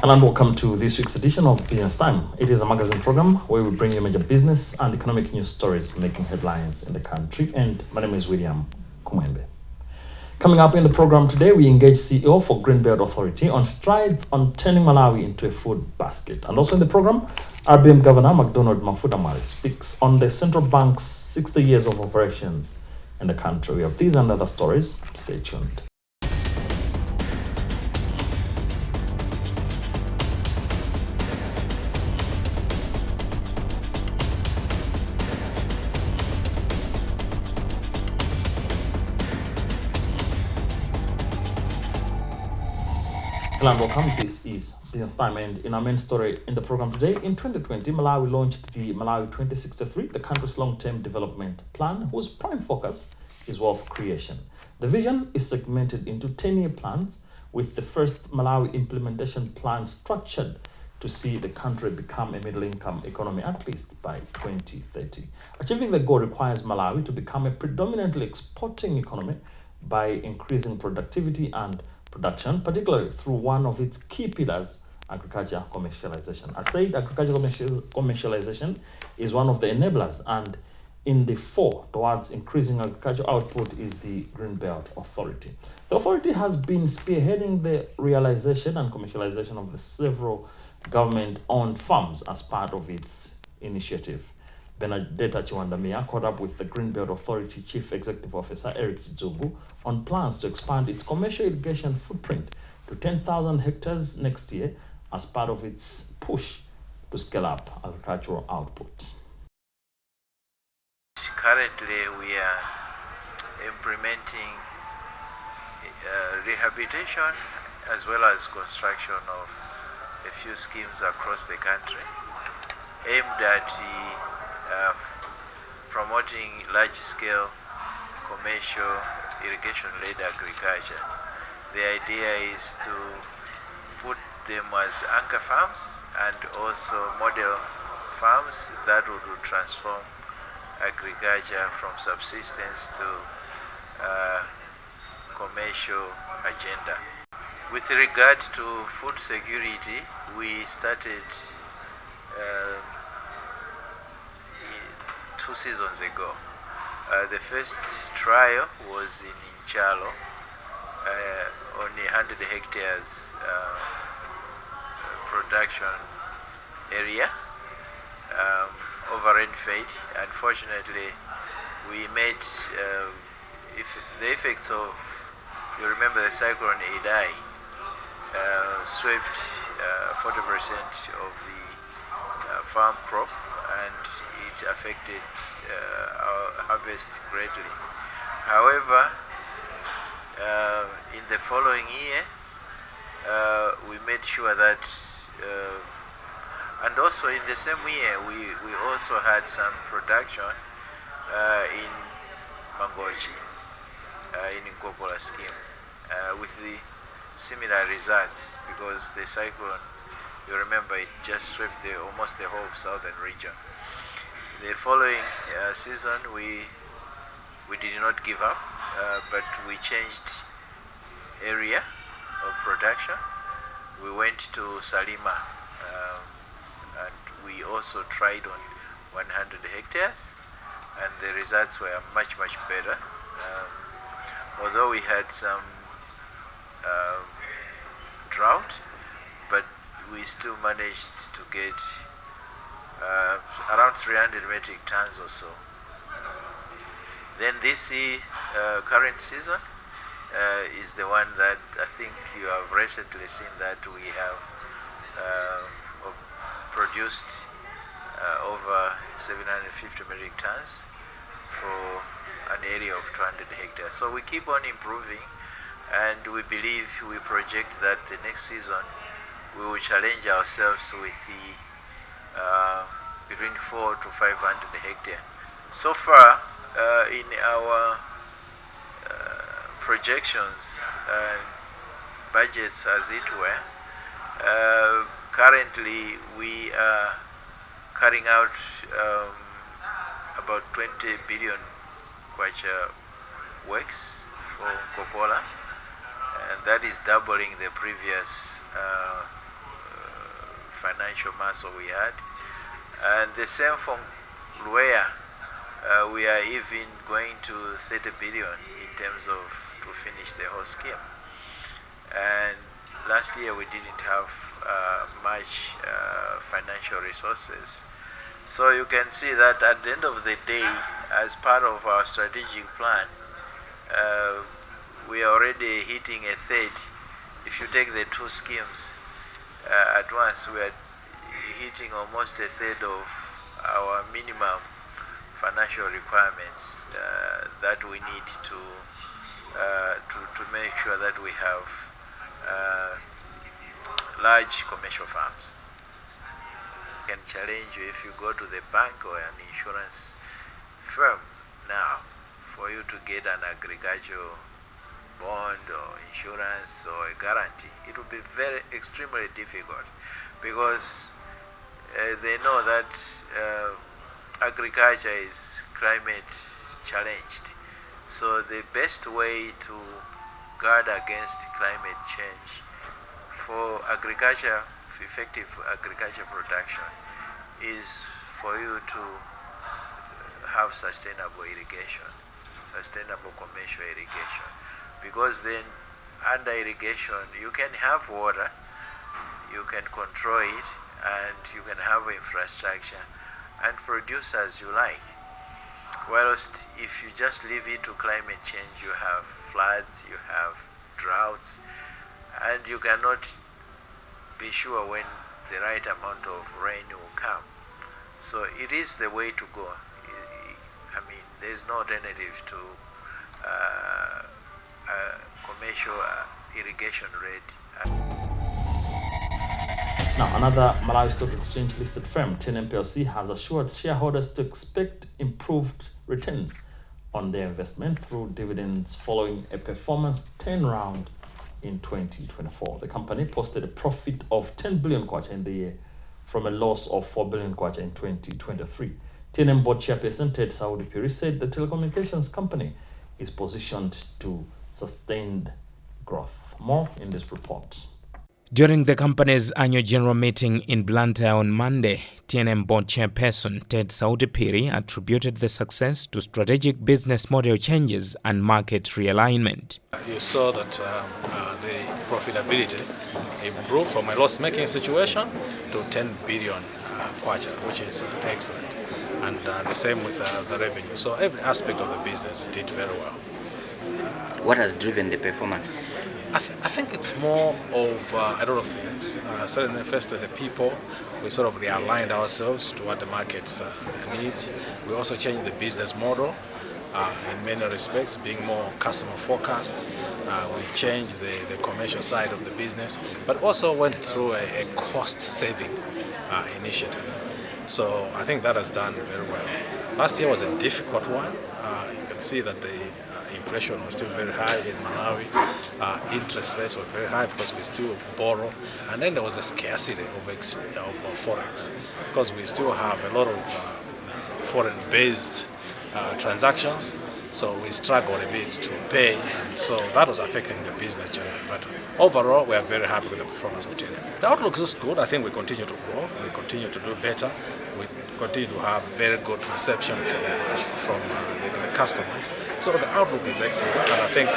Hello and welcome to this week's edition of Business Time. It is a magazine program where we bring you major business and economic news stories making headlines in the country. And my name is William Kumwembe. Coming up in the program today, we engage CEO for Greenbelt Authority on strides on turning Malawi into a food basket. And also in the program, RBM Governor McDonald Mafudamari speaks on the central bank's 60 years of operations in the country. We have these and other stories. Stay tuned. Hello and welcome. This is Business Time, and in our main story in the program today, in 2020, Malawi launched the Malawi 2063, the country's long-term development plan, whose prime focus is wealth creation. The vision is segmented into 10-year plans, with the first Malawi implementation plan structured to see the country become a middle-income economy at least by 2030. Achieving the goal requires Malawi to become a predominantly exporting economy by increasing productivity and production, particularly through one of its key pillars, agriculture commercialization. I said agriculture commercialization is one of the enablers, and in the four towards increasing agriculture output is the Greenbelt Authority. The authority has been spearheading the realization and commercialization of the several government-owned farms as part of its initiative. Benedetta Chiwandamia caught up with the Greenbelt Authority Chief Executive Officer Eric Chizugu on plans to expand its commercial irrigation footprint to 10,000 hectares next year as part of its push to scale up agricultural output. Currently, we are implementing rehabilitation as well as construction of a few schemes across the country aimed at promoting large-scale commercial irrigation-led agriculture. The idea is to put them as anchor farms and also model farms that would transform agriculture from subsistence to commercial agenda. With regard to food security, we started 2 seasons ago. The first trial was in Inchalo, on 100 hectares production area over rain-fed. Unfortunately, we made the effects of, you remember the cyclone Idai, swept 40% of the farm crop, and it affected our harvest greatly. However, in the following year, we made sure that, and also in the same year, we also had some production in Mangochi, in Nkopola scheme, with the similar results, because the cyclone, you remember, it just swept almost the whole of southern region. The following season, we did not give up, but we changed area of production. We went to Salima, and we also tried on 100 hectares, and the results were much better. Although we had some drought, but we still managed to get around 300 metric tons or so. Then this current season is the one that I think you have recently seen, that we have produced over 750 metric tons for an area of 200 hectares. So we keep on improving, and we believe, we project that the next season we will challenge ourselves with the between 400 to 500 hectares. So far, in our projections and budgets, as it were, currently we are carrying out about 20 billion kwacha works for Nkopola, and that is doubling the previous financial muscle we had. And the same for where we are even going to 30 billion in terms of to finish the whole scheme. And last year we didn't have much financial resources. So you can see that at the end of the day, as part of our strategic plan, we are already hitting a third. If you take the two schemes at once, we are hitting almost a third of our minimum financial requirements that we need to make sure that we have large commercial farms. Can challenge you if you go to the bank or an insurance firm now for you to get an agricultural bond or insurance or a guarantee. It will be very extremely difficult because they know that agriculture is climate challenged. So the best way to guard against climate change for agriculture, for effective agriculture production, is for you to have sustainable irrigation, sustainable commercial irrigation. Because then under irrigation you can have water, you can control it, and you can have infrastructure and produce as you like. Whilst if you just leave it to climate change, you have floods, you have droughts, and you cannot be sure when the right amount of rain will come. So it is the way to go. I mean, there's no alternative to commercial irrigation rate. Now, another Malawi Stock Exchange listed firm, TNM PLC, has assured shareholders to expect improved returns on their investment through dividends following a performance turnaround in 2024. The company posted a profit of 10 billion kwacha in the year from a loss of 4 billion kwacha in 2023. TNM board chairperson Ted Saudi Piri said the telecommunications company is positioned to sustained growth. More in this report. During the company's annual general meeting in Blantyre on Monday, TNM board chairperson Ted Saudi Piri attributed the success to strategic business model changes and market realignment. You saw that the profitability improved from a loss-making situation to 10 billion kwacha, which is excellent. And the same with the revenue. So every aspect of the business did very well. What has driven the performance? I think it's more of a lot of things. Certainly, first, the people, we sort of realigned ourselves to what the market needs. We also changed the business model in many respects, being more customer focused. We changed the commercial side of the business, but also went through a cost-saving initiative. So I think that has done very well. Last year was a difficult one. You can see that the inflation was still very high in Malawi. Interest rates were very high because we still borrow, and then there was a scarcity of forex because we still have a lot of foreign-based transactions. So we struggled a bit to pay, and so that was affecting the business generally. But overall, we are very happy with the performance of TNM. The outlook is good. I think we continue to grow. We continue to do better. We continue to have very good reception from the customers. So the outlook is excellent, and I think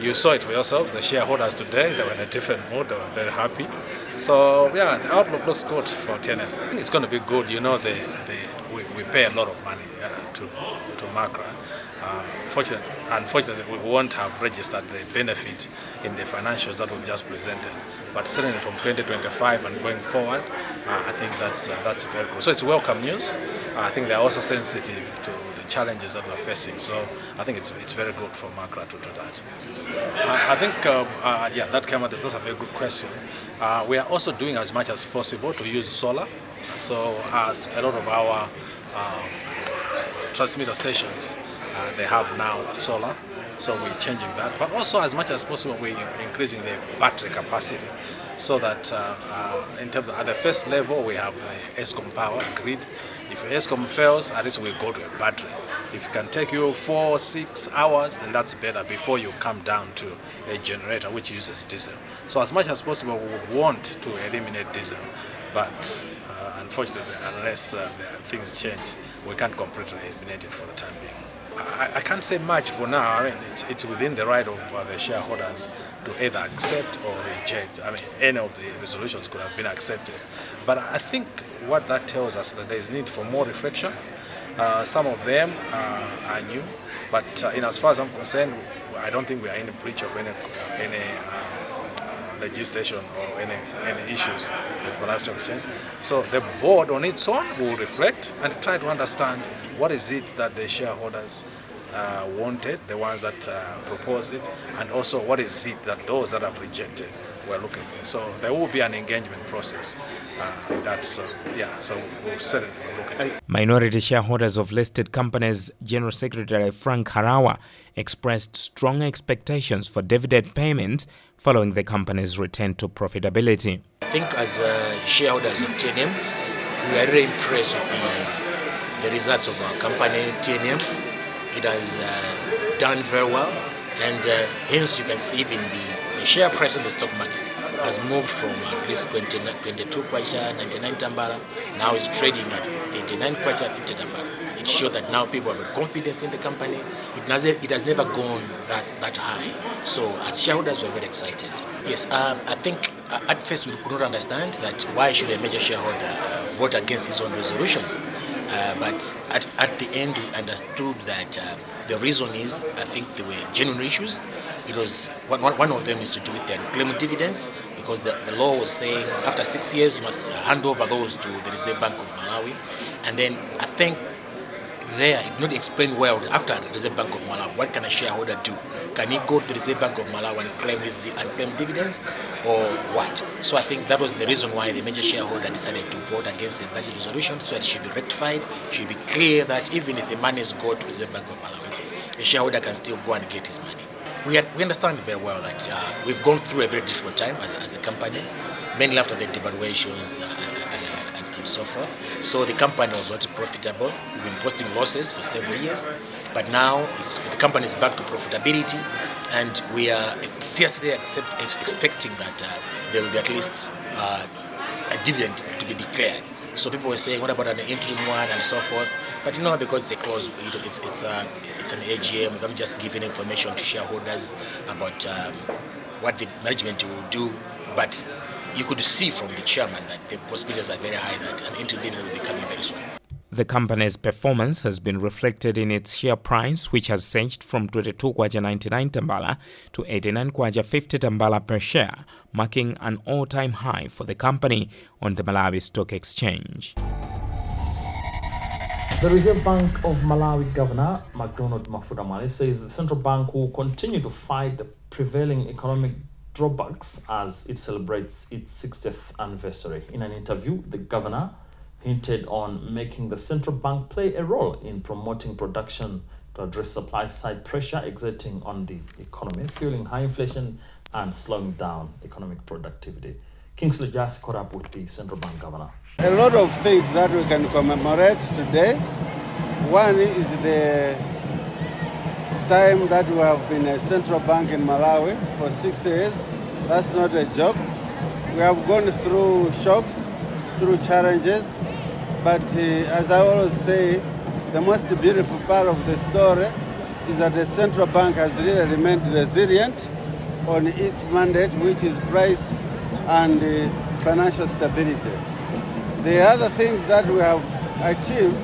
you saw it for yourself. The shareholders today, they were in a different mood. They were very happy. So yeah, the outlook looks good for TNM. I think it's going to be good. You know, we pay a lot of money to Macra. Unfortunately, we won't have registered the benefit in the financials that we've just presented. But certainly from 2025 and going forward, I think that's very good. So it's welcome news. I think they're also sensitive to the challenges that we're facing. So I think it's very good for Macra to do that. I think, yeah, that came out. That's a very good question. We are also doing as much as possible to use solar. So as a lot of our transmitter stations, they have now solar, so we're changing that. But also, as much as possible, we're increasing the battery capacity. so that in terms of at the first level we have the ESCOM power grid. If ESCOM fails, at least we go to a battery. If it can take you 4 or 6 hours, then that's better before you come down to a generator which uses diesel. So as much as possible, we would want to eliminate diesel, but unfortunately, unless things change, we can't completely eliminate it for the time being. I can't say much for now. I mean, it's within the right of the shareholders to either accept or reject. I mean, any of the resolutions could have been accepted. But I think what that tells us that there is need for more reflection. Some of them are new, but in as far as I'm concerned, I don't think we are in a breach of any legislation or any issues with Malawi Stock Exchange. So the board on its own will reflect and try to understand what is it that the shareholders wanted, the ones that proposed it, and also what is it that those that have rejected were looking for. So there will be an engagement process in that. So we'll certainly look at it. Minority shareholders of listed companies, General Secretary Frank Harawa expressed strong expectations for dividend payments following the company's return to profitability. I think as shareholders of TNM, we are really impressed with the results of our company, TNM. It has done very well, and hence you can see even the share price in the stock market has moved from at least 22 kwacha, 99 tambara, now it's trading at 39 kwacha, 50 tambara. It shows that now people have confidence in the company. It has never gone that high. So as shareholders, we're very excited. Yes, I think at first we could not understand that why should a major shareholder vote against his own resolutions. But at the end, we understood that the reason is, I think there were genuine issues. It was one of them is to do with the unclaimed dividends, because the law was saying after 6 years you must hand over those to the Reserve Bank of Malawi. And then I think there it not explained well after the Reserve Bank of Malawi what can a shareholder do. Can he go to the Reserve Bank of Malawi and claim his unclaimed dividends or what? So I think that was the reason why the major shareholder decided to vote against that resolution, so that it should be rectified. It should be clear that even if the monies go to the Reserve Bank of Malawi, the shareholder can still go and get his money. We understand very well that we've gone through a very difficult time as a company, mainly after the devaluations and so forth. So the company was not profitable. We've been posting losses for several years, but now the company is back to profitability, and we are seriously expecting that there will be at least a dividend to be declared. So people were saying, what about an interim one and so forth? But because it's a closed, it's an AGM, we can't just give any information to shareholders about what the management will do. But you could see from the chairman that the possibilities are very high that an interim dividend will be coming very soon. The company's performance has been reflected in its share price, which has surged from 22 kwacha 99 tambala to 89 kwacha 50 tambala per share, marking an all-time high for the company on the Malawi Stock Exchange. The Reserve Bank of Malawi Governor McDonald Mafudamali says the central bank will continue to fight the prevailing economic drawbacks as it celebrates its 60th anniversary. In an interview, the governor hinted on making the central bank play a role in promoting production to address supply-side pressure exerting on the economy, fueling high inflation and slowing down economic productivity. Kingsley Jassy caught up with the central bank governor. A lot of things that we can commemorate today. One is the time that we have been a central bank in Malawi for 60 years. That's not a joke. We have gone through shocks, through challenges, but as I always say, the most beautiful part of the story is that the central bank has really remained resilient on its mandate, which is price and financial stability. The other things that we have achieved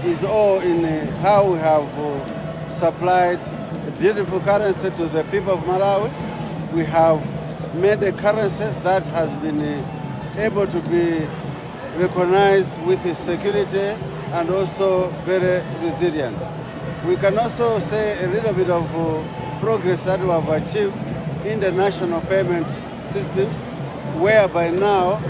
is all in how we have supplied a beautiful currency to the people of Malawi. We have made a currency that has been able to be recognized with security and also very resilient. We can also say a little bit of progress that we have achieved in the national payment systems, whereby now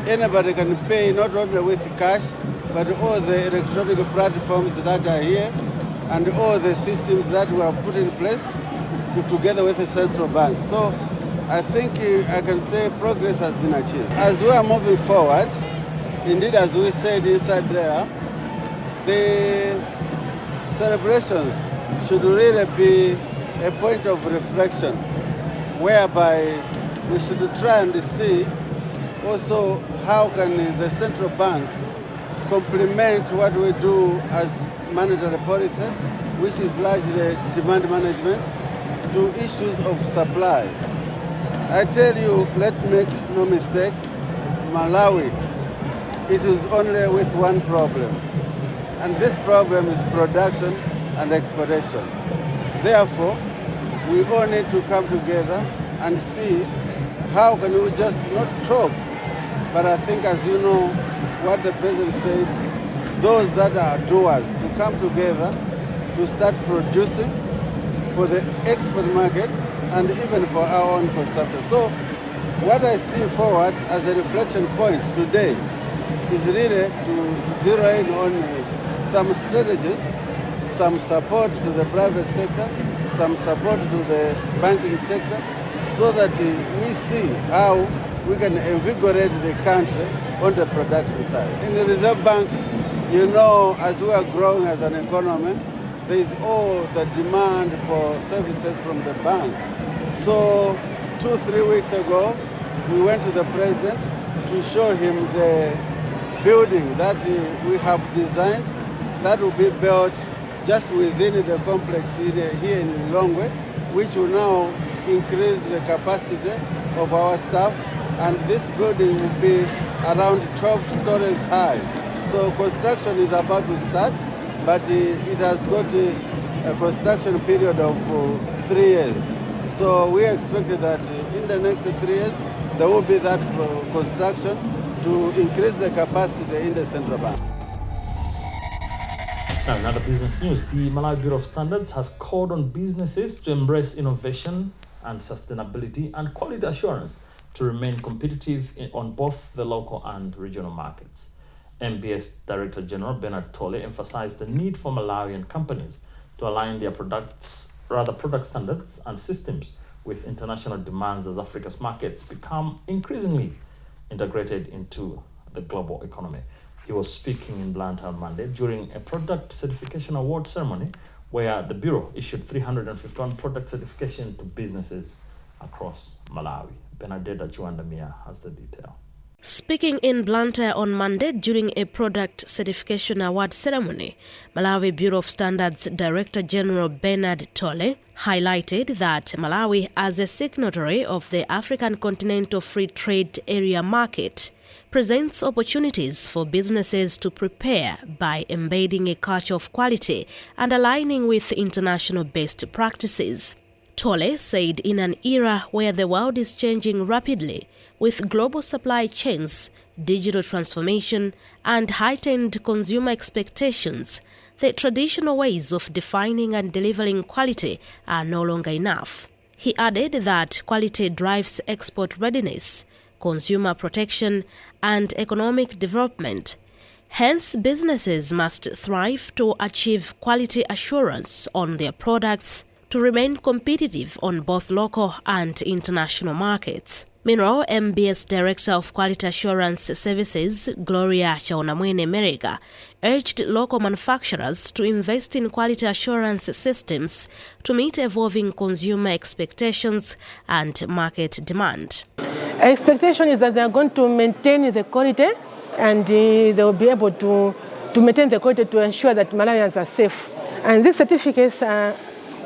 anybody can pay not only with cash, but all the electronic platforms that are here and all the systems that we have put in place together with the central bank. So I think I can say progress has been achieved. As we are moving forward, indeed, as we said inside there, the celebrations should really be a point of reflection, whereby we should try and see also how can the central bank complement what we do as monetary policy, which is largely demand management, to issues of supply. I tell you, let's make no mistake, Malawi, it is only with one problem, and this problem is production and exportation. Therefore, we all need to come together and see how can we just not talk, but I think, as you know, what the president said, those that are doers to come together to start producing for the export market and even for our own consumption. So what I see forward as a reflection point today is really to zero in on some strategies, some support to the private sector, some support to the banking sector, so that we see how we can invigorate the country on the production side. In the Reserve Bank, you know, as we are growing as an economy, there is all the demand for services from the bank. So 2-3 weeks ago, we went to the president to show him the building that we have designed that will be built just within the complex here in Lilongwe, which will now increase the capacity of our staff, and this building will be around 12 stories high. So construction is about to start, but it has got a construction period of 3 years. So we expect that in the next 3 years, there will be that construction to increase the capacity in the central bank. Now, in other business news, the Malawi Bureau of Standards has called on businesses to embrace innovation and sustainability and quality assurance to remain competitive on both the local and regional markets. MBS Director General Bernard Tolle emphasized the need for Malawian companies to align their product standards and systems with international demands as Africa's markets become increasingly integrated into the global economy. He was speaking in Blantyre on Monday during a product certification award ceremony where the Bureau issued 351 product certification to businesses across Malawi. Benedetta Chuandamia has the detail. Speaking in Blantyre on Monday during a product certification award ceremony, Malawi Bureau of Standards Director General Bernard Tolle highlighted that Malawi, as a signatory of the African Continental Free Trade Area market, presents opportunities for businesses to prepare by embedding a culture of quality and aligning with international best practices. Tolle said in an era where the world is changing rapidly with global supply chains, digital transformation, and heightened consumer expectations, the traditional ways of defining and delivering quality are no longer enough. He added that quality drives export readiness, consumer protection, and economic development. Hence, businesses must thrive to achieve quality assurance on their products to remain competitive on both local and international markets. Meanwhile, MBS Director of Quality Assurance Services, Gloria Chaunamwene Merega, urged local manufacturers to invest in quality assurance systems to meet evolving consumer expectations and market demand. Our expectation is that they are going to maintain the quality and they will be able to maintain the quality to ensure that Malawians are safe. And these certificates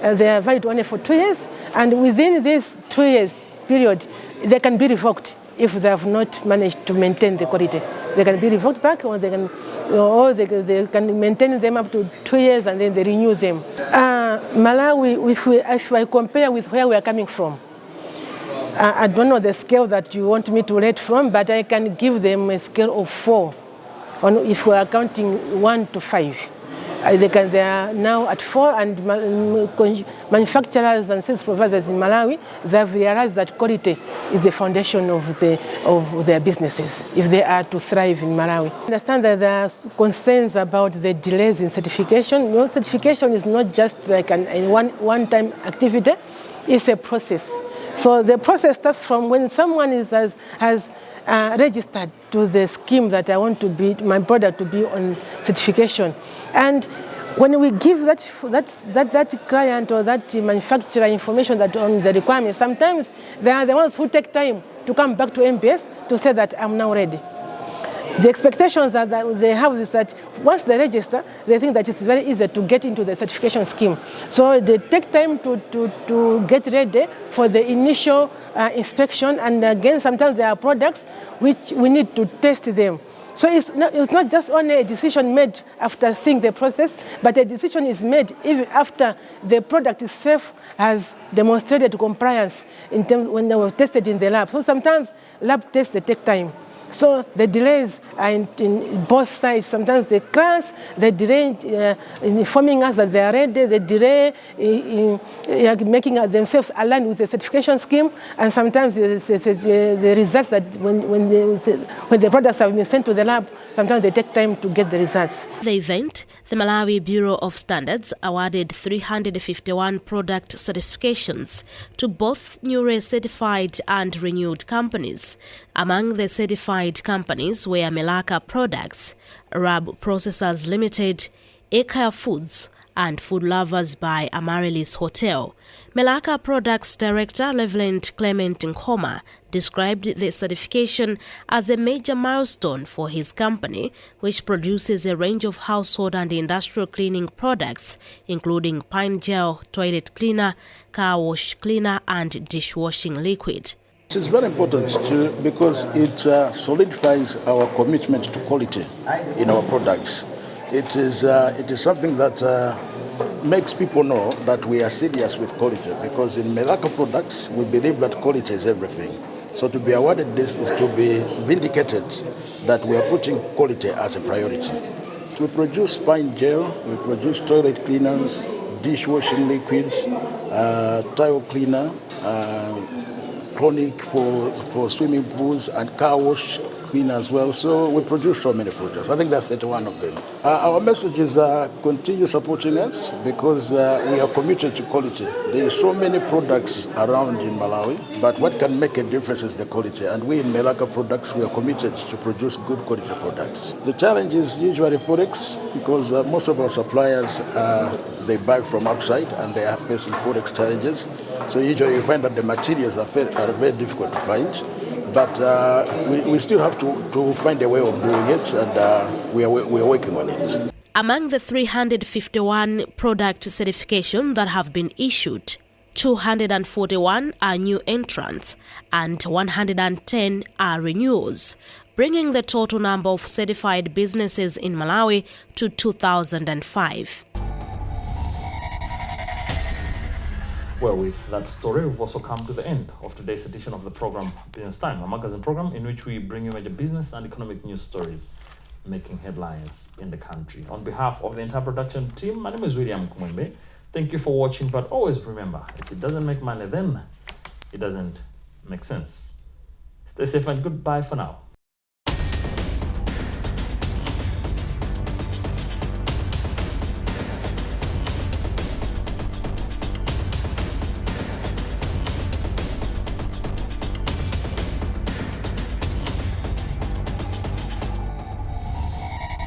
they are valid only for 2 years, and within this 2 years period, they can be revoked if they have not managed to maintain the quality. They can be revoked back, or they can maintain them up to 2 years and then they renew them. Malawi, if I compare with where we are coming from, I don't know the scale that you want me to rate from, but I can give them a scale of 4, if we are counting 1 to 5. They are now at 4, and manufacturers and sales providers in Malawi, they have realized that quality is the foundation of their businesses if they are to thrive in Malawi. I understand that there are concerns about the delays in certification. Certification is not just like a one-time activity, it's a process. So the process starts from when someone has registered to the scheme that I want to be, my product to be on certification. And when we give that client or that manufacturer information that on the requirements, sometimes they are the ones who take time to come back to MPS to say that I'm now ready. The expectations that they have is that once they register, they think that it's very easy to get into the certification scheme. So they take time to get ready for the initial inspection. And again, sometimes there are products which we need to test them. So it's not just only a decision made after seeing the process, but a decision is made even after the product itself has demonstrated compliance in terms when they were tested in the lab. So sometimes lab tests, they take time. So the delays are in both sides. Sometimes the clients, they delay in informing us that they are ready, they delay in making themselves aligned with the certification scheme, and sometimes the results that when the products have been sent to the lab, sometimes they take time to get the results. The event, the Malawi Bureau of Standards awarded 351 product certifications to both newly certified and renewed companies. Among the certified companies were Melaka Products, Rab Processors Limited, Ekaya Foods, and Food Lovers by Amaryllis Hotel. Melaka Products Director Reverend Clement Nkoma described the certification as a major milestone for his company, which produces a range of household and industrial cleaning products, including pine gel, toilet cleaner, car wash cleaner, and dishwashing liquid. It is very important because it solidifies our commitment to quality in our products. It is something that makes people know that we are serious with quality, because in Melaka products we believe that quality is everything. So to be awarded this is to be vindicated that we are putting quality as a priority. We produce pine gel, we produce toilet cleaners, dishwashing liquid, tile cleaner, chronic for swimming pools, and car wash clean as well. So we produce so many products. I think that's 31 of them. Our message is continue supporting us, because we are committed to quality. There are so many products around in Malawi, but what can make a difference is the quality. And we in Melaka Products, we are committed to produce good quality products. The challenge is usually Forex, because most of our suppliers, they buy from outside and they are facing Forex challenges. So usually you find that the materials are very difficult to find. But we still have to find a way of doing it, and we are working on it. Among the 351 product certifications that have been issued, 241 are new entrants and 110 are renewals, bringing the total number of certified businesses in Malawi to 2,005. Well, with that story, we've also come to the end of today's edition of the program Business Time, a magazine program in which we bring you major business and economic news stories making headlines in the country. On behalf of the entire production team, my name is William Kumwembe. Thank you for watching, but always remember, if it doesn't make money, then it doesn't make sense. Stay safe and goodbye for now.